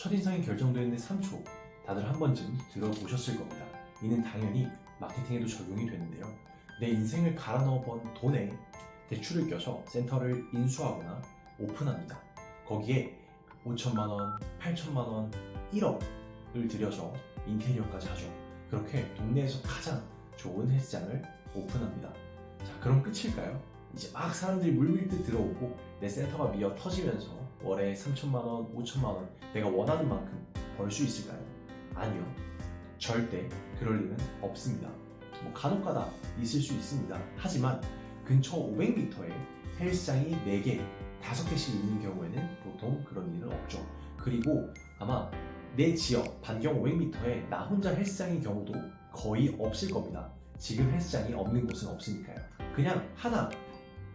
첫인상이 결정되는데 3초, 다들 한 번쯤 들어보셨을 겁니다. 이는 당연히 마케팅에도 적용이 되는데요. 내 인생을 갈아 넣어본 돈에 대출을 껴서 센터를 인수하거나 오픈합니다. 거기에 5천만 원, 8천만 원, 1억을 들여서 인테리어까지 하죠. 그렇게 동네에서 가장 좋은 헬스장을 오픈합니다. 자, 그럼 끝일까요? 이제 막 사람들이 물밀듯 들어오고 내 센터가 미어 터지면서 월에 3천만 원, 5천만 원 내가 원하는 만큼 벌 수 있을까요? 아니요. 절대 그럴 리는 없습니다. 간혹가다 있을 수 있습니다. 하지만 근처 500m에 헬스장이 4개, 5개씩 있는 경우에는 보통 그런 일은 없죠. 그리고 아마 내 지역 반경 500m에 나 혼자 헬스장인 경우도 거의 없을 겁니다. 지금 헬스장이 없는 곳은 없으니까요. 그냥 하나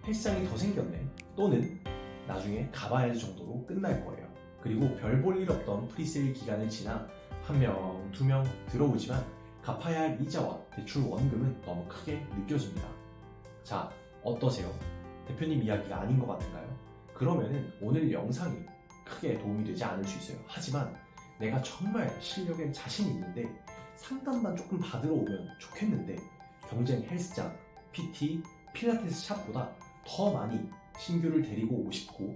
헬스장이 더 생겼네 또는 나중에 가봐야 할 정도로 끝날 거예요. 그리고 별 볼 일 없던 프리세일 기간을 지나 1명, 2명 들어오지만 갚아야 할 이자와 대출 원금은 너무 크게 느껴집니다. 자, 어떠세요? 대표님 이야기가 아닌 것 같은가요? 그러면은 오늘 영상이 크게 도움이 되지 않을 수 있어요. 하지만 내가 정말 실력엔 자신이 있는데 상담만 조금 받으러 오면 좋겠는데 경쟁 헬스장, PT, 필라테스 샵보다 더 많이 신규를 데리고 오고 싶고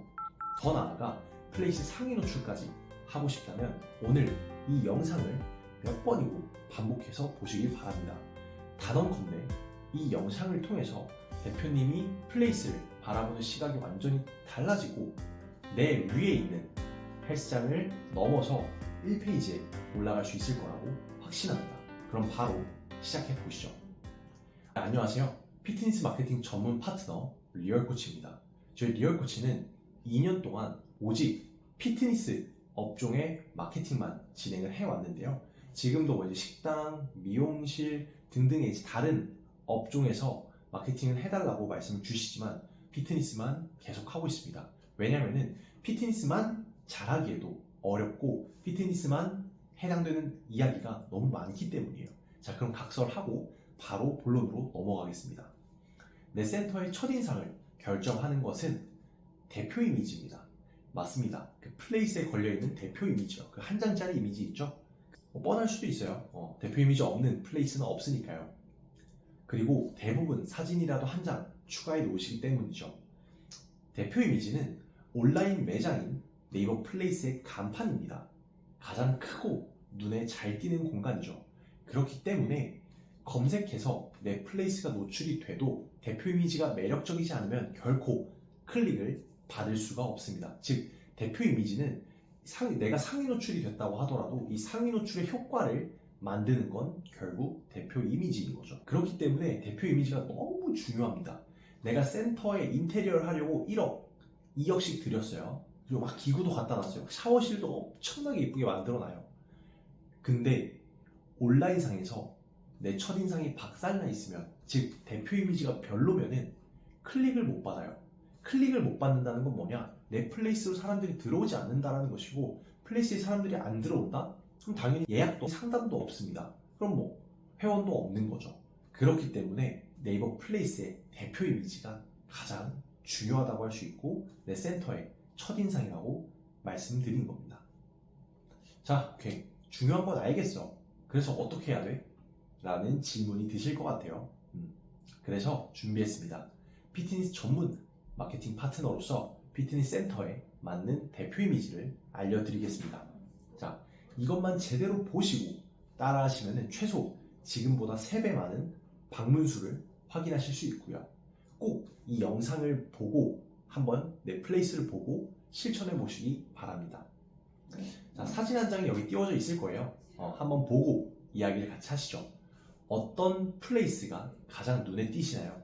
더 나아가 플레이스 상위 노출까지 하고 싶다면 오늘 이 영상을 몇 번이고 반복해서 보시길 바랍니다. 단언컨대 이 영상을 통해서 대표님이 플레이스를 바라보는 시각이 완전히 달라지고 내 위에 있는 헬스장을 넘어서 1페이지에 올라갈 수 있을 거라고 확신합니다. 그럼 바로 시작해 보시죠. 안녕하세요. 피트니스 마케팅 전문 파트너 리얼코치입니다. 저희 리얼코치는 2년 동안 오직 피트니스 업종의 마케팅만 진행을 해왔는데요. 지금도 이제 식당, 미용실 등등의 다른 업종에서 마케팅을 해달라고 말씀을 주시지만 피트니스만 계속 하고 있습니다. 왜냐하면 피트니스만 잘하기에도 어렵고 피트니스만 해당되는 이야기가 너무 많기 때문이에요. 자, 그럼 각설하고 바로 본론으로 넘어가겠습니다. 내 센터의 첫인상을 결정하는 것은 대표 이미지입니다. 맞습니다. 그 플레이스에 걸려있는 대표 이미지요. 그 한 장짜리 이미지 있죠? 뻔할 수도 있어요. 대표 이미지 없는 플레이스는 없으니까요. 그리고 대부분 사진이라도 한 장 추가해 놓으시기 때문이죠. 대표 이미지는 온라인 매장인 네이버 플레이스의 간판입니다. 가장 크고 눈에 잘 띄는 공간이죠. 그렇기 때문에 검색해서 내 플레이스가 노출이 돼도 대표 이미지가 매력적이지 않으면 결코 클릭을 받을 수가 없습니다. 즉 대표 이미지는 내가 상위 노출이 됐다고 하더라도 이 상위 노출의 효과를 만드는 건 결국 대표 이미지인 거죠. 그렇기 때문에 대표 이미지가 너무 중요합니다. 내가 센터에 인테리어를 하려고 1억, 2억씩 들였어요. 그리고 막 기구도 갖다 놨어요. 샤워실도 엄청나게 예쁘게 만들어놔요. 근데 온라인상에서 내 첫인상이 박살나 있으면, 즉 대표 이미지가 별로면은 클릭을 못 받아요. 클릭을 못 받는다는 건 뭐냐? 내 플레이스로 사람들이 들어오지 않는다는 것이고, 플레이스에 사람들이 안 들어온다? 그럼 당연히 예약도 상담도 없습니다. 그럼 회원도 없는 거죠. 그렇기 때문에 네이버 플레이스의 대표 이미지가 가장 중요하다고 할 수 있고 내 센터의 첫인상이라고 말씀드린 겁니다. 자, 오케이. 중요한 건 알겠어. 그래서 어떻게 해야 돼? 라는 질문이 드실 것 같아요. 그래서 준비했습니다. 피트니스 전문 마케팅 파트너로서 피트니스 센터에 맞는 대표 이미지를 알려드리겠습니다. 자, 이것만 제대로 보시고 따라 하시면 최소 지금보다 3배 많은 방문 수를 확인하실 수 있고요. 꼭 이 영상을 보고 한번 내 플레이스를 보고 실천해 보시기 바랍니다. 자, 사진 한 장이 여기 띄워져 있을 거예요. 한번 보고 이야기를 같이 하시죠. 어떤 플레이스가 가장 눈에 띄시나요?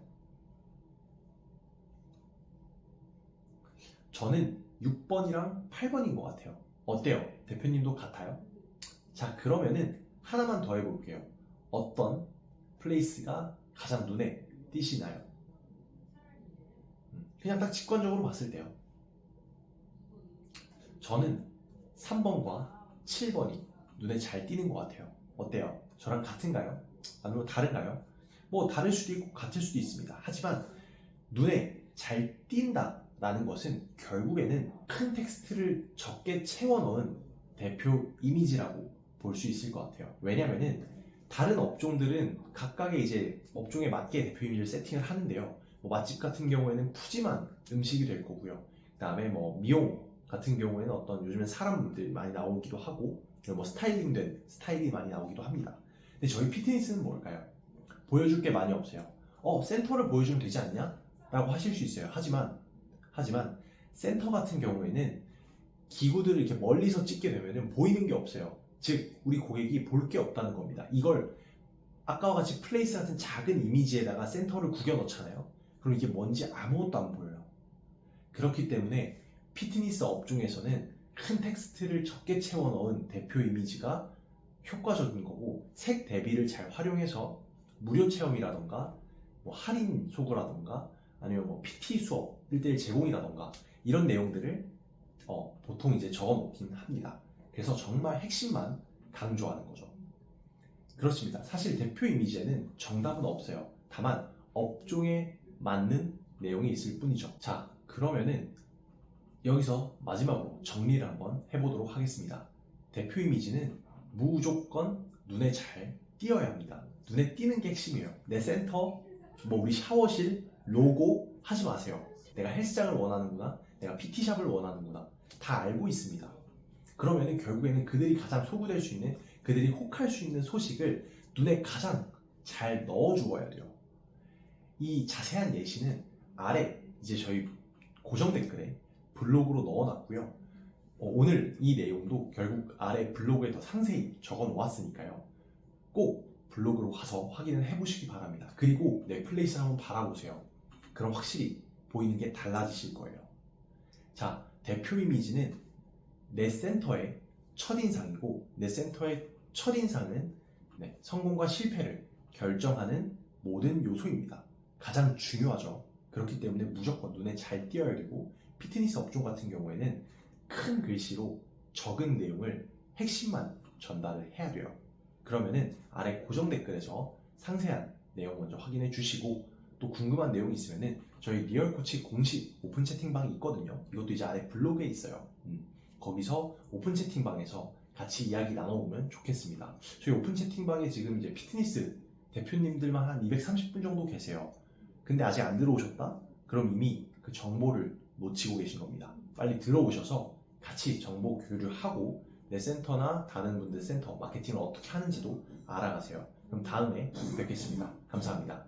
저는 6번이랑 8번인 것 같아요. 어때요? 대표님도 같아요? 자, 그러면은 하나만 더 해볼게요. 어떤 플레이스가 가장 눈에 띄시나요? 그냥 딱 직관적으로 봤을 때요. 저는 3번과 7번이 눈에 잘 띄는 것 같아요. 어때요? 저랑 같은가요? 아니면 다른가요? 다를 수도 있고 같을 수도 있습니다. 하지만 눈에 잘 띈다 라는 것은 결국에는 큰 텍스트를 적게 채워 넣은 대표 이미지라고 볼 수 있을 것 같아요. 왜냐면은 다른 업종들은 각각의 이제 업종에 맞게 대표 이미지를 세팅을 하는데요. 뭐 맛집 같은 경우에는 푸짐한 음식이 될 거고요. 그다음에 뭐 미용 같은 경우에는 어떤 요즘엔 사람들 많이 나오기도 하고 뭐 스타일링된 스타일이 많이 나오기도 합니다. 근데 저희 피트니스는 뭘까요? 보여줄 게 많이 없어요. 센터를 보여주면 되지 않냐? 라고 하실 수 있어요. 하지만 센터 같은 경우에는 기구들을 이렇게 멀리서 찍게 되면 보이는 게 없어요. 즉 우리 고객이 볼 게 없다는 겁니다. 이걸 아까와 같이 플레이스 같은 작은 이미지에다가 센터를 구겨 넣잖아요. 그럼 이게 뭔지 아무것도 안 보여요. 그렇기 때문에 피트니스 업종에서는 큰 텍스트를 적게 채워 넣은 대표 이미지가 효과적인 거고, 색 대비를 잘 활용해서 무료 체험이라던가 뭐 할인 소구라던가 아니면 뭐 PT 수업 1대1 제공이라던가 이런 내용들을 보통 이제 적어 놓긴 합니다. 그래서 정말 핵심만 강조하는 거죠. 그렇습니다. 사실 대표 이미지에는 정답은 없어요. 다만 업종에 맞는 내용이 있을 뿐이죠. 자, 그러면은 여기서 마지막으로 정리를 한번 해보도록 하겠습니다. 대표 이미지는 무조건 눈에 잘 띄어야 합니다. 눈에 띄는 게 핵심이에요. 내 센터, 뭐 우리 샤워실, 로고 하지 마세요. 내가 헬스장을 원하는구나, 내가 PT샵을 원하는구나, 다 알고 있습니다. 그러면은 결국에는 그들이 가장 소구될 수 있는, 그들이 혹할 수 있는 소식을 눈에 가장 잘 넣어 주어야 돼요. 이 자세한 예시는 아래 이제 저희 고정 댓글에 블로그로 넣어놨고요. 오늘 이 내용도 결국 아래 블로그에 더 상세히 적어 놓았으니까요. 꼭 블로그로 가서 확인을 해보시기 바랍니다. 그리고 넷플레이스를 한번 바라보세요. 그럼 확실히 보이는 게 달라지실 거예요. 자, 대표 이미지는 내 센터의 첫인상이고, 내 센터의 첫인상은 성공과 실패를 결정하는 모든 요소입니다. 가장 중요하죠. 그렇기 때문에 무조건 눈에 잘 띄어야 되고, 피트니스 업종 같은 경우에는 큰 글씨로 적은 내용을 핵심만 전달을 해야 돼요. 그러면은 아래 고정 댓글에서 상세한 내용 먼저 확인해 주시고, 또 궁금한 내용이 있으면은 저희 리얼코치 공식 오픈 채팅방이 있거든요. 이것도 이제 아래 블로그에 있어요. 거기서 오픈 채팅방에서 같이 이야기 나눠보면 좋겠습니다. 저희 오픈 채팅방에 지금 이제 피트니스 대표님들만 한 230분 정도 계세요. 근데 아직 안 들어오셨다? 그럼 이미 그 정보를 놓치고 계신 겁니다. 빨리 들어오셔서 같이 정보 교류하고 내 센터나 다른 분들 센터 마케팅을 어떻게 하는지도 알아가세요. 그럼 다음에 뵙겠습니다. 감사합니다.